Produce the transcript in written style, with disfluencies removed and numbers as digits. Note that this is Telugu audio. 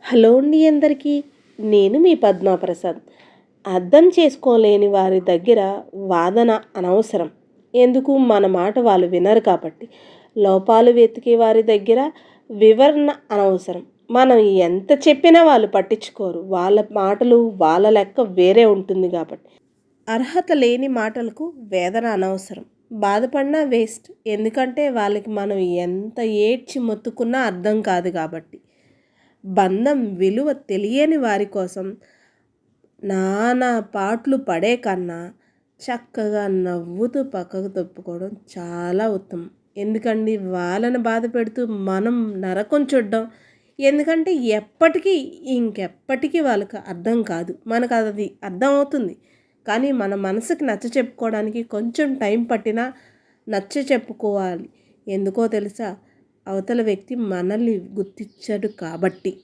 హలో అండి అందరికీ. నేను మీ పద్మాప్రసాద్. అర్థం చేసుకోలేని వారి దగ్గర వాదన అనవసరం. ఎందుకు మన మాట వాళ్ళు వినరు కాబట్టి. లోపాలు వెతికే వారి దగ్గర వివరణ అనవసరం. మనం ఎంత చెప్పినా వాళ్ళు పట్టించుకోరు. వాళ్ళ మాటలు వాళ్ళ లెక్క వేరే ఉంటుంది కాబట్టి. అర్హత లేని మాటలకు వేదన అనవసరం. బాధపడినా వేస్ట్. ఎందుకంటే వాళ్ళకి మనం ఎంత ఏడ్చి మొత్తుకున్నా అర్థం కాదు కాబట్టి. బంధం విలువ తెలియని వారి కోసం నానా పాట్లు పడే కన్నా చక్కగా నవ్వుతూ పక్కకు తప్పుకోవడం చాలా ఉత్తమం. ఎందుకండి వాళ్ళని బాధ పెడుతూ మనం నరకం చూడడం. ఎందుకంటే ఇంకెప్పటికీ వాళ్ళకి అర్థం కాదు. మనకు అది అర్థం అవుతుంది. కానీ మన మనసుకి నచ్చ చెప్పుకోవడానికి కొంచెం టైం పట్టినా నచ్చ చెప్పుకోవాలి. ఎందుకో తెలుసా? అవతల వ్యక్తి మనల్ని గుర్తించడు కాబట్టి.